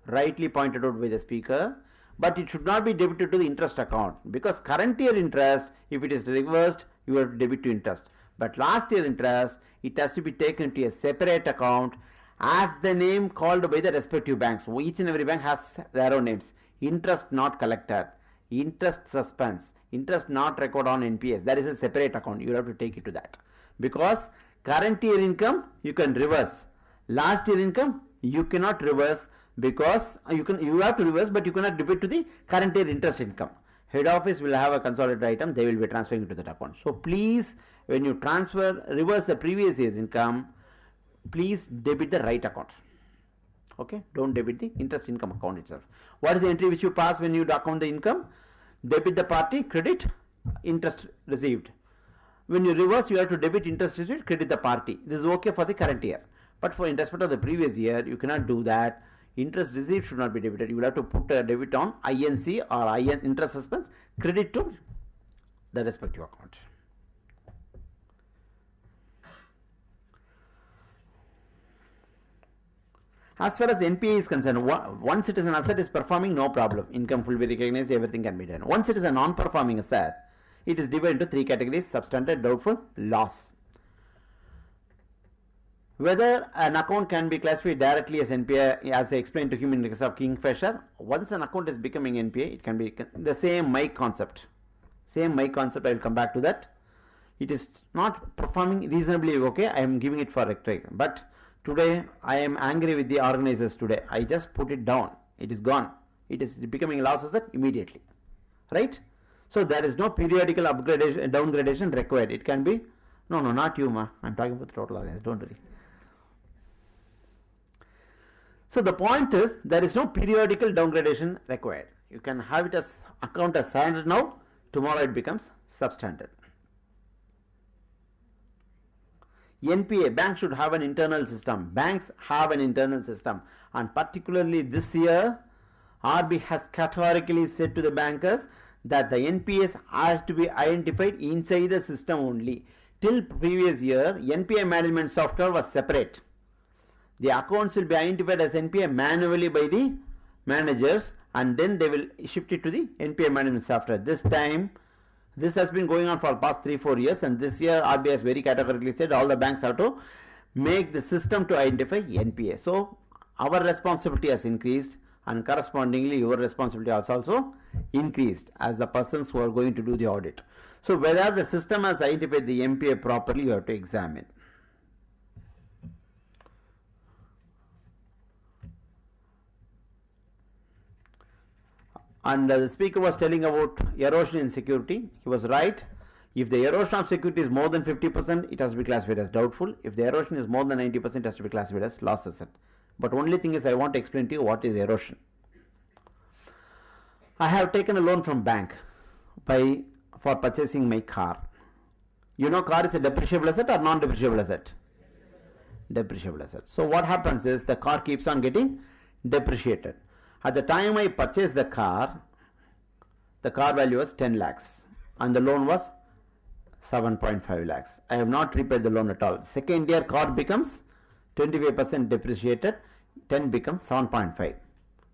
rightly pointed out by the speaker, but it should not be debited to the interest account, because current year interest, if it is reversed, you have to debit to interest. But last year interest, it has to be taken to a separate account as the name called by the respective banks. Each and every bank has their own names. Interest not collected, interest suspense, interest not recorded on NPS. That is a separate account. You have to take it to that, because current year income you can reverse. Last year income you cannot reverse, because you have to reverse, but you cannot debit to the current year interest income. Head office will have a consolidated item, they will be transferring it to that account. So please, when you reverse the previous year's income, please debit the right account. Okay, don't debit the interest income account itself. What is the entry which you pass when you account the income? Debit the party, credit interest received. When you reverse, you have to debit interest received, credit the party. This is okay for the current year. But for in respect of the previous year, you cannot do that. Interest received should not be debited. You will have to put a debit on INC or interest suspense, credit to the respective account. As far as NPA is concerned, once it is an asset is performing, no problem. Income will be recognized, everything can be done. Once it is a non-performing asset, it is divided into 3 categories: substandard, doubtful, loss. Whether an account can be classified directly as NPA, as I explained to him in the case of Kingfisher, once an account is becoming NPA, it can be the same MIC concept. Same MIC concept, I will come back to that. It is not performing reasonably okay, I am giving it for rectify. But today, I am angry with the organizers today. I just put it down. It is gone. It is becoming a loss asset immediately. Right? So there is no periodical upgradation, downgradation required. It can be, no, not you, ma. I am talking about the total organizer, don't worry. So the point is, there is no periodical downgradation required. You can have it as account as standard now, tomorrow it becomes substandard. NPA, banks should have an internal system. Banks have an internal system, and particularly this year, RBI has categorically said to the bankers that the NPAs has to be identified inside the system only. Till previous year, NPA management software was separate. The accounts will be identified as NPA manually by the managers, and then they will shift it to the NPA management software. This time, this has been going on for the past 3-4 years, and this year RBI has very categorically said all the banks have to make the system to identify NPA. So our responsibility has increased, and correspondingly your responsibility has also increased as the persons who are going to do the audit. So whether the system has identified the NPA properly, you have to examine. And the speaker was telling about erosion in security. He was right. If the erosion of security is more than 50%, it has to be classified as doubtful. If the erosion is more than 90%, it has to be classified as loss asset. But only thing is, I want to explain to you what is erosion. I have taken a loan from bank for purchasing my car. You know, car is a depreciable asset or non-depreciable asset? Depreciable asset. So what happens is the car keeps on getting depreciated. At the time I purchased the car value was 10 lakhs and the loan was 7.5 lakhs. I have not repaid the loan at all. Second year car becomes 25% depreciated, 10 becomes 7.5.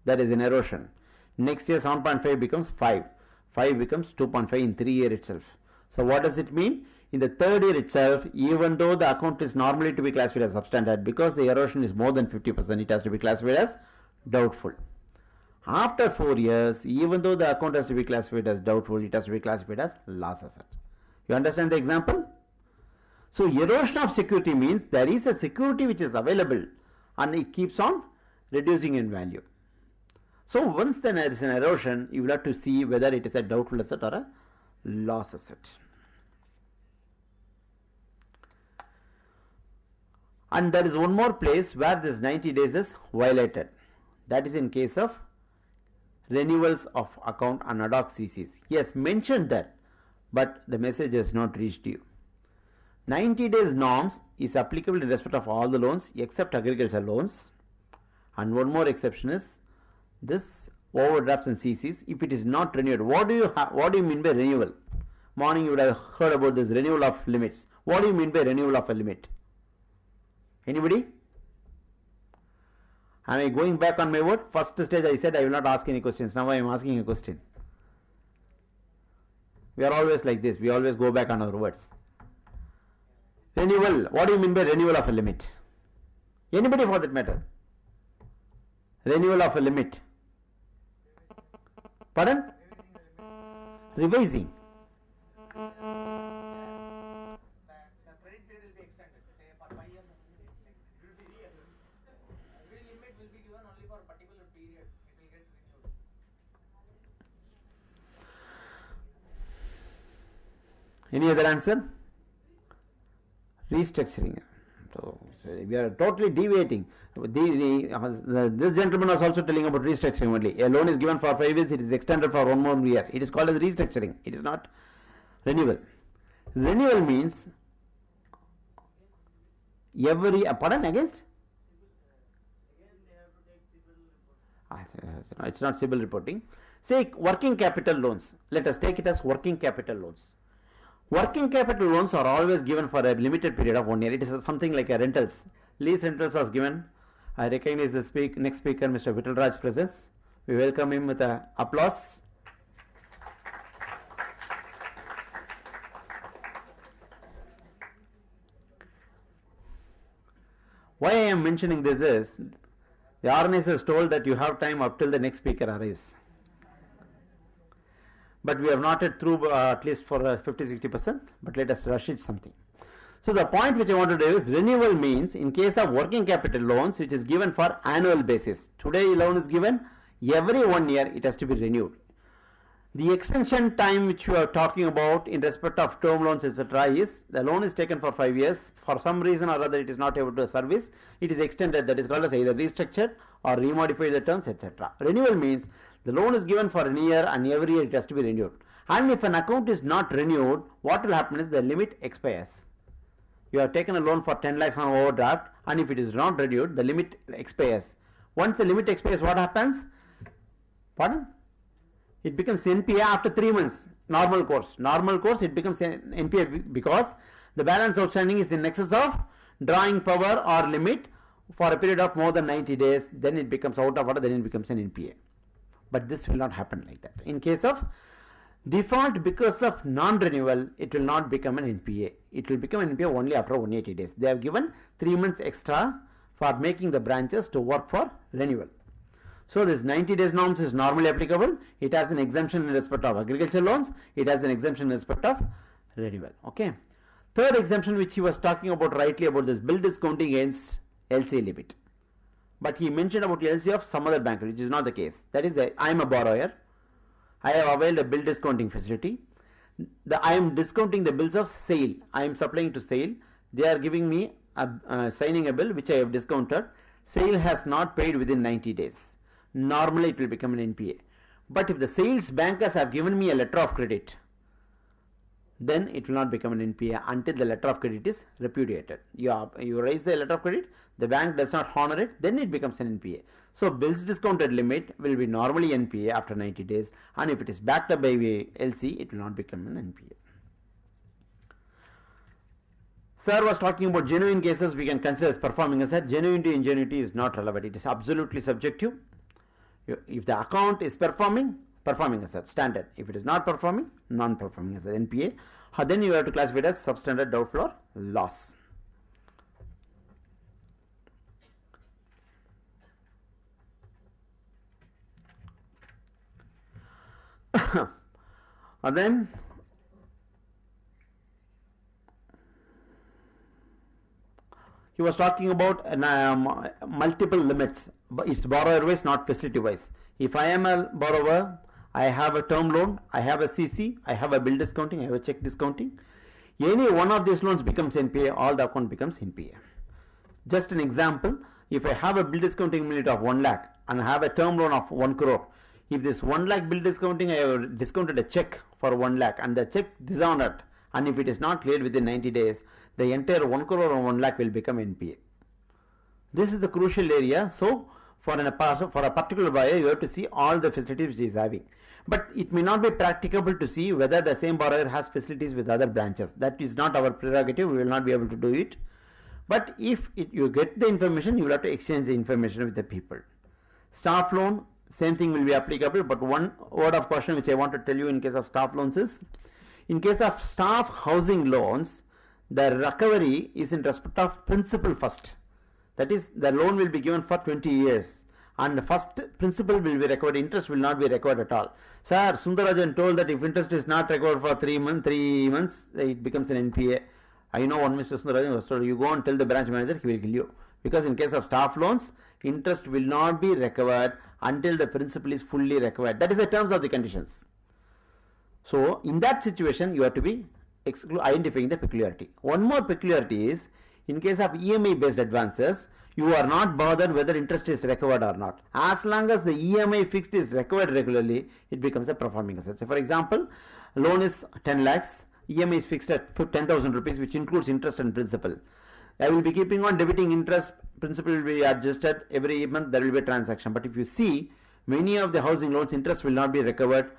That is an erosion. Next year 7.5 becomes 5. 5 becomes 2.5 in 3 years itself. So what does it mean? In the third year itself, even though the account is normally to be classified as substandard, because the erosion is more than 50%, it has to be classified as doubtful. After 4 years, even though the account has to be classified as doubtful, it has to be classified as loss asset. You understand the example? So erosion of security means there is a security which is available and it keeps on reducing in value. So once then there is an erosion, you will have to see whether it is a doubtful asset or a loss asset. And there is one more place where this 90 days is violated. That is in case of renewals of account and ad hoc CCs. Yes, mentioned that, but the message has not reached you. 90 days norms is applicable in respect of all the loans except agricultural loans. And one more exception is this overdrafts and CCs. If it is not renewed, what do you mean by renewal? Morning you would have heard about this renewal of limits. What do you mean by renewal of a limit? Anybody? Am I going back on my word? First stage I said I will not ask any questions. Now I am asking a question. We are always like this. We always go back on our words. Renewal. What do you mean by renewal of a limit? Anybody for that matter? Renewal of a limit. Pardon? Revising. Any other answer? Restructuring. So we are totally deviating. This gentleman was also telling about restructuring only. A loan is given for 5 years, it is extended for 1 more year. It is called as restructuring. It is not renewal. Renewal means every pardon against? It's not CIBIL reporting. Say working capital loans. Let us take it as working capital loans. Working capital loans are always given for a limited period of 1 year. It is something like a rentals. Lease rentals was given. I recognize the next speaker, Mr. Vittalraj presence. We welcome him with a applause. Why I am mentioning this is, the organizer is told that you have time up till the next speaker arrives. But we have not yet through at least for 50-60%, but let us rush it something. So the point which I want to do is renewal means in case of working capital loans which is given for annual basis. Today loan is given, every 1 year it has to be renewed. The extension time which you are talking about in respect of term loans etc. is the loan is taken for 5 years. For some reason or other it is not able to service, it is extended, that is called as either restructured or remodify the terms etc. Renewal means the loan is given for a year and every year it has to be renewed. And if an account is not renewed, what will happen is the limit expires. You have taken a loan for 10 lakhs on overdraft and if it is not renewed, the limit expires. Once the limit expires, what happens? Pardon? It becomes NPA after 3 months. Normal course. Normal course it becomes NPA because the balance outstanding is in excess of drawing power or limit for a period of more than 90 days. Then it becomes out of order, then it becomes an NPA. But this will not happen like that. In case of Default because of non-renewal, it will not become an NPA. It will become an NPA only after 180 days. They have given 3 months extra for making the branches to work for renewal. So this 90 days norms is normally applicable. It has an exemption in respect of agriculture loans. It has an exemption in respect of renewal. Okay. Third exemption which he was talking about rightly about this bill discounting against LC limit. But he mentioned about LC of some other bank, which is not the case. That is, I am a borrower. I have availed a bill discounting facility. I am discounting the bills of sale. I am supplying to sale. They are giving me signing a bill which I have discounted. Sale has not paid within 90 days. Normally it will become an NPA. But if the sales bankers have given me a letter of credit, then it will not become an NPA until the letter of credit is repudiated. You raise the letter of credit, the bank does not honor it, then it becomes an NPA. So bills discounted limit will be normally NPA after 90 days, and if it is backed up by LC, it will not become an NPA. Sir was talking about genuine cases we can consider as performing asset. Genuinity, ingenuity is not relevant. It is absolutely subjective. If the account is performing asset, standard. If it is not performing, non-performing asset, NPA. Then you have to classify it as substandard, doubtful or loss. And then he was talking about multiple limits. It's borrower wise, not facility wise. If I am a borrower, I have a term loan, I have a CC, I have a bill discounting, I have a check discounting. Any one of these loans becomes NPA, all the account becomes NPA. Just an example, if I have a bill discounting limit of 1 lakh and I have a term loan of 1 crore, if this 1 lakh bill discounting, I have discounted a check for 1 lakh and the check dishonored, and if it is not cleared within 90 days, the entire 1 crore or 1 lakh will become NPA. This is the crucial area. So for a particular buyer, you have to see all the facilities which he is having. But it may not be practicable to see whether the same borrower has facilities with other branches. That is not our prerogative. We will not be able to do it. But if you get the information, you will have to exchange the information with the people. Staff loan, same thing will be applicable. But one word of caution which I want to tell you in case of staff loans is, in case of staff housing loans, the recovery is in respect of principal first. That is, the loan will be given for 20 years and the first principal will be recovered, interest will not be recovered at all. Sir, Sundarajan told that if interest is not recovered for 3 months, it becomes an NPA. I know one Mr. Sundarajan was told, you go and tell the branch manager, he will kill you. Because in case of staff loans, interest will not be recovered until the principal is fully recovered. That is the terms of the conditions. So in that situation, you have to be identifying the peculiarity. One more peculiarity is, in case of EMI based advances, you are not bothered whether interest is recovered or not. As long as the EMI fixed is recovered regularly, it becomes a performing asset. So for example, loan is 10 lakhs, EMI is fixed at 10,000 rupees, which includes interest and principal. I will be keeping on debiting interest, principal will be adjusted every month, there will be a transaction. But if you see, many of the housing loans, interest will not be recovered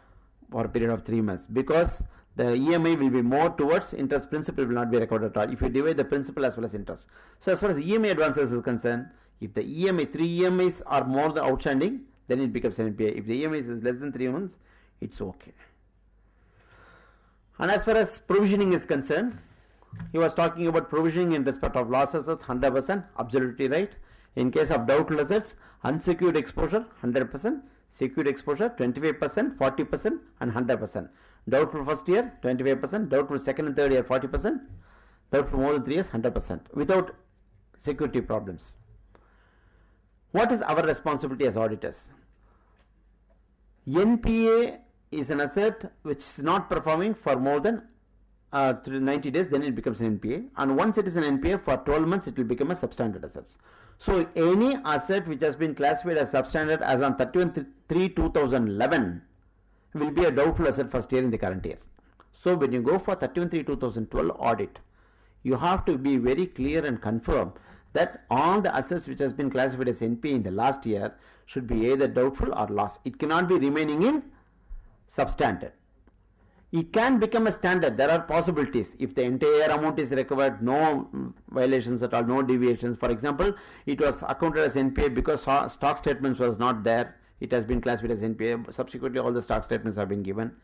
for a period of 3 months because the EMI will be more towards interest, principal will not be recovered at all if you divide the principal as well as interest. So as far as EMI advances is concerned, if the EMI, 3 EMIs are more than outstanding, then it becomes an NPA. If the EMI is less than 3 months, it's okay. And as far as provisioning is concerned, he was talking about provisioning in respect of loss assets, 100%, absolutely right. In case of doubtful assets, unsecured exposure, 100%, secured exposure, 25%, 40% and 100%. Doubtful first year, 25%, doubtful second and third year, 40%, doubtful more than 3 years, 100%, without security problems. What is our responsibility as auditors? NPA is an asset which is not performing for more than 90 days, then it becomes an NPA, and once it is an NPA for 12 months, it will become a substandard assets. So any asset which has been classified as substandard as on 31/3/2011 will be a doubtful asset first year in the current year. So when you go for 31/3/2012 audit, you have to be very clear and confirm that all the assets which has been classified as NPA in the last year should be either doubtful or loss. It cannot be remaining in substandard. It can become a standard. There are possibilities. If the entire amount is recovered, no violations at all, no deviations. For example, it was accounted as NPA because stock statements was not there. It has been classified as NPA. Subsequently, all the stock statements have been given.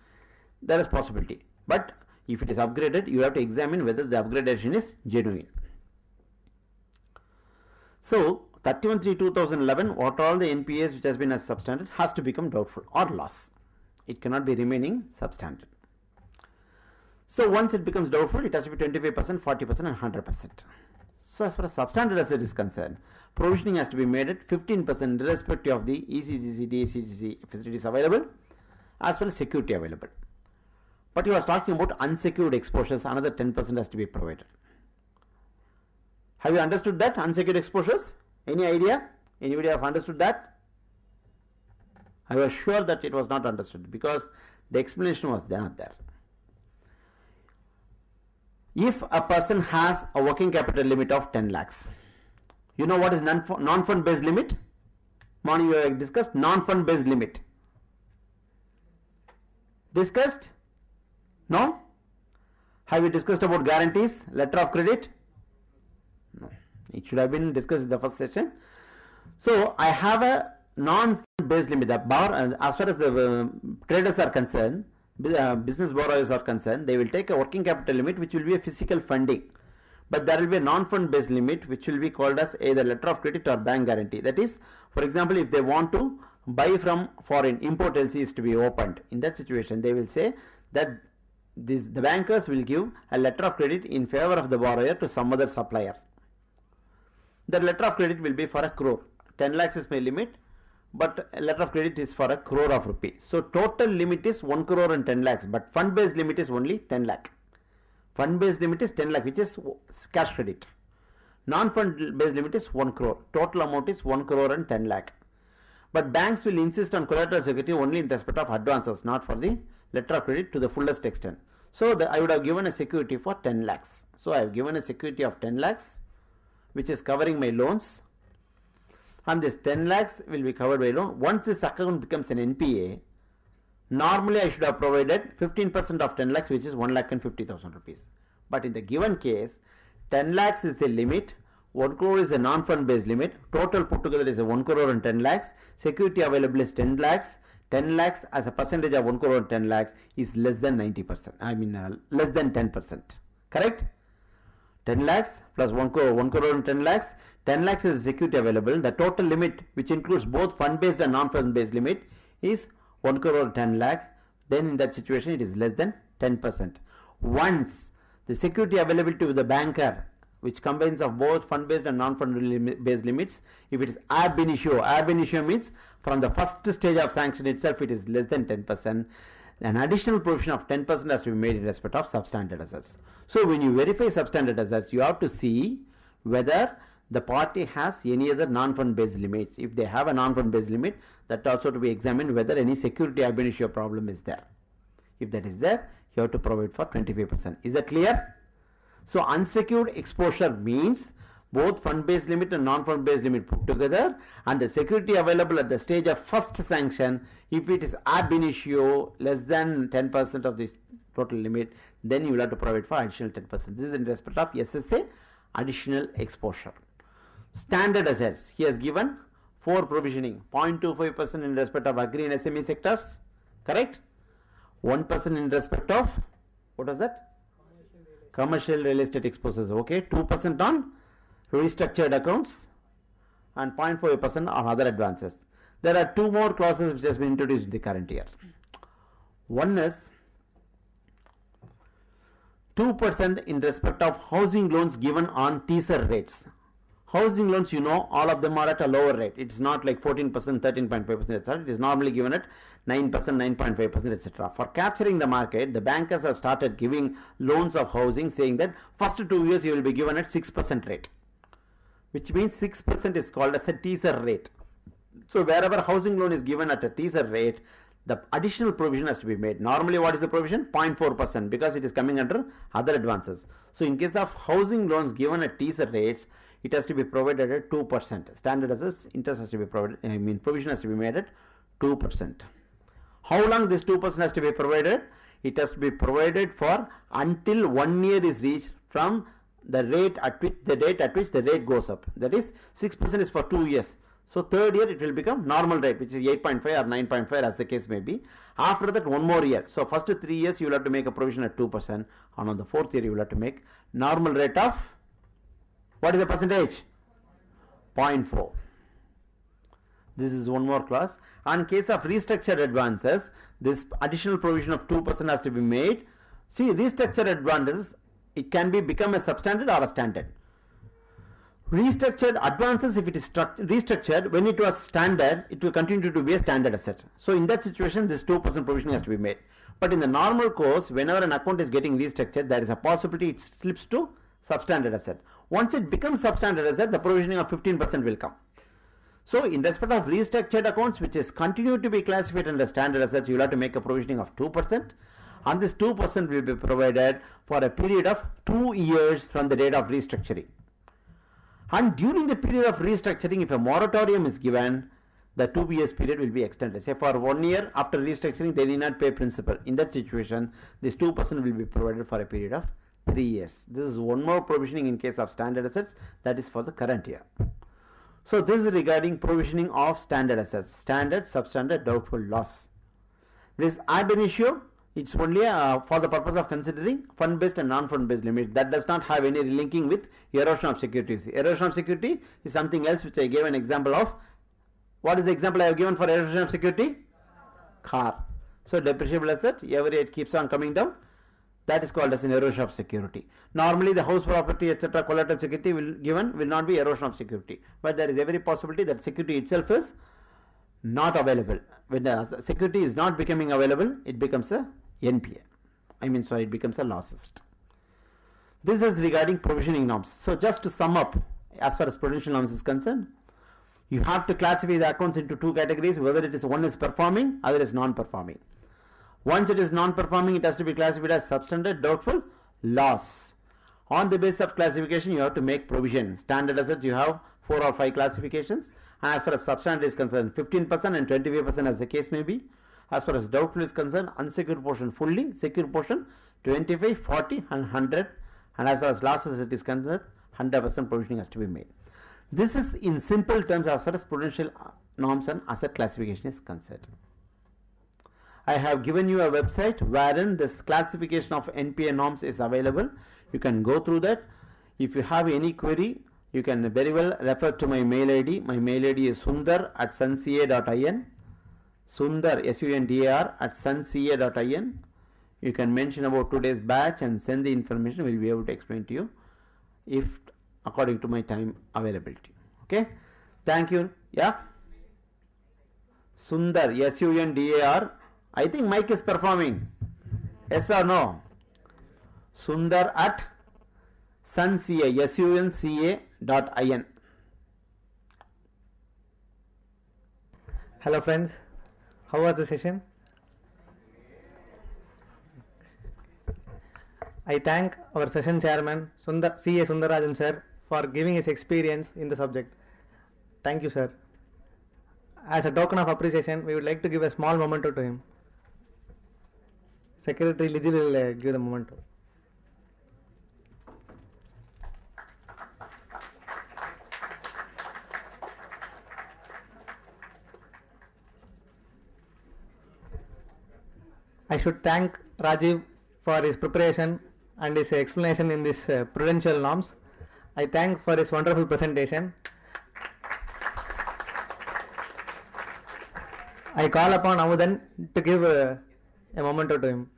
there is possibility. But if it is upgraded, you have to examine whether the upgradation is genuine. So 31/3/2011, what all the NPAs which has been as substandard has to become doubtful or loss. It cannot be remaining substandard. So once it becomes doubtful, it has to be 25%, 40% and 100%. So as far as substandard asset is concerned, provisioning has to be made at 15% irrespective of the ECGC, DCGC facilities available as well as security available. But you are talking about unsecured exposures, another 10% has to be provided. Have you understood that? Unsecured exposures? Any idea? Anybody have understood that? I was sure that it was not understood because the explanation was not there. If a person has a working capital limit of 10 lakhs, you know what is non-fund based limit? Morning we have discussed non-fund based limit. Discussed? No? Have we discussed about guarantees, letter of credit? No. It should have been discussed in the first session. So I have a non-fund based limit. The bar, as far as the creditors are concerned, business borrowers are concerned, they will take a working capital limit which will be a physical funding. But there will be a non-fund based limit which will be called as either letter of credit or bank guarantee. That is, for example, if they want to buy from foreign, import LC is to be opened. In that situation, they will say that the bankers will give a letter of credit in favor of the borrower to some other supplier. The letter of credit will be for a crore. 10 lakhs is my limit, but a letter of credit is for a crore of rupees. So total limit is 1 crore and 10 lakhs, but fund based limit is only 10 lakh. Fund based limit is 10 lakh, which is cash credit. Non-fund based limit is 1 crore. Total amount is 1 crore and 10 lakh. But banks will insist on collateral security only in respect of advances, not for the letter of credit to the fullest extent. So I would have given a security for 10 lakhs. So I have given a security of 10 lakhs, which is covering my loans. And this 10 lakhs will be covered by loan. Once this account becomes an NPA, normally I should have provided 15% of 10 lakhs, which is 1,50,000 rupees. But in the given case, 10 lakhs is the limit, 1 crore is a non-fund based limit, total put together is a 1 crore and 10 lakhs, security available is 10 lakhs, 10 lakhs as a percentage of 1 crore and 10 lakhs is less than 90%, less than 10%, correct? 10 lakhs plus 1 crore and 10 lakhs, 10 lakhs is the security available, the total limit which includes both fund based and non-fund based limit is 1 crore and 10 lakh, then in that situation it is less than 10%. Once the security availability with the banker, which combines of both fund based and non-fund based limits, if it is ab initio means from the first stage of sanction itself it is less than 10%, an additional provision of 10% has to be made in respect of substandard assets. So when you verify substandard assets, you have to see whether the party has any other non-fund based limits. If they have a non-fund based limit, that also to be examined whether any security ab initio problem is there. If that is there, you have to provide for 25%. Is that clear? So unsecured exposure means both fund based limit and non-fund based limit put together, and the security available at the stage of first sanction, if it is ab initio less than 10% of this total limit, then you will have to provide for additional 10%. This is in respect of SSA additional exposure. Standard assets, he has given 4 provisioning, 0.25% in respect of agri and SME sectors, correct? 1% in respect of, what was that? Commercial real estate exposures, okay? 2% on restructured accounts and 0.5% on other advances. There are 2 more clauses which has been introduced in the current year. One is 2% in respect of housing loans given on teaser rates. Housing loans, you know, all of them are at a lower rate. It's not like 14%, 13.5%, etc. It is normally given at 9%, 9.5%, etc. For capturing the market, the bankers have started giving loans of housing, saying that first 2 years you will be given at 6% rate, which means 6% is called as a teaser rate. So wherever housing loan is given at a teaser rate, the additional provision has to be made. Normally what is the provision? 0.4%, because it is coming under other advances. So in case of housing loans given at teaser rates, it has to be provided at 2%. Standard assets, interest has to be provided, provision has to be made at 2%. How long this 2% has to be provided? It has to be provided for until 1 year is reached from the rate at which the date at which the rate goes up. That is, 6% is for 2 years. So third year it will become normal rate, which is 8.5 or 9.5 as the case may be. After that, one more year. So first 3 years you will have to make a provision at 2%, and on the fourth year you will have to make normal rate of, what is the percentage? 0.4. This is one more clause. On case of restructured advances, this additional provision of 2% has to be made. See, restructured advances, it can become a substandard or a standard. Restructured advances, if it is restructured, when it was standard, it will continue to be a standard asset. So in that situation, this 2% provision has to be made. But in the normal course, whenever an account is getting restructured, there is a possibility it slips to substandard asset. Once it becomes substandard asset, the provisioning of 15% will come. So in respect of restructured accounts, which is continued to be classified under standard assets, you will have to make a provisioning of 2%. And this 2% will be provided for a period of 2 years from the date of restructuring. And during the period of restructuring, if a moratorium is given, the 2 years period will be extended. Say for 1 year after restructuring, they need not pay principal. In that situation, this 2% will be provided for a period of 3 years. This is one more provisioning in case of standard assets, that is for the current year. So this is regarding provisioning of standard assets, standard, substandard, doubtful loss. This ab initio, it's only for the purpose of considering fund-based and non-fund based limit. That does not have any linking with erosion of securities. Erosion of security is something else which I gave an example of. What is the example I have given for erosion of security? Car. So depreciable asset, every year it keeps on coming down. That is called as an erosion of security. Normally the house property, etc., collateral security will not be erosion of security. But there is every possibility that security itself is not available. When the security is not becoming available, it becomes a NPA. It becomes a loss asset. This is regarding provisioning norms. So just to sum up, as far as prudential norms is concerned, you have to classify the accounts into 2 categories, whether it is one is performing, other is non-performing. Once it is non-performing, it has to be classified as substandard, doubtful, loss. On the basis of classification, you have to make provision. Standard assets, you have 4 or 5 classifications. And as far as substandard is concerned, 15% and 25% as the case may be. As far as doubtful is concerned, unsecured portion fully, secured portion 25, 40 and 100. And as far as loss asset is concerned, 100% provisioning has to be made. This is in simple terms as far as prudential norms and asset classification is concerned. I have given you a website wherein this classification of NPA norms is available. You can go through that. If you have any query, you can very well refer to my mail ID. My mail ID is sundar@sunca.in. Sundar, S-U-N-D-A-R @sunca.in. You can mention about today's batch and send the information. We'll be able to explain to you if according to my time availability. Okay. Thank you. Yeah. Sundar, S-U-N-D-A-R. I think Mike is performing. Yes or no? Sundar @sunca, sunca.in. Hello friends, how was the session? I thank our session chairman C.A. Sundarajan sir for giving his experience in the subject. Thank you sir. As a token of appreciation, we would like to give a small memento to him. Secretary Liji will give the memento. I should thank Rajiv for his preparation and his explanation in this prudential norms. I thank for his wonderful presentation. I call upon Amudan to give a memento to him.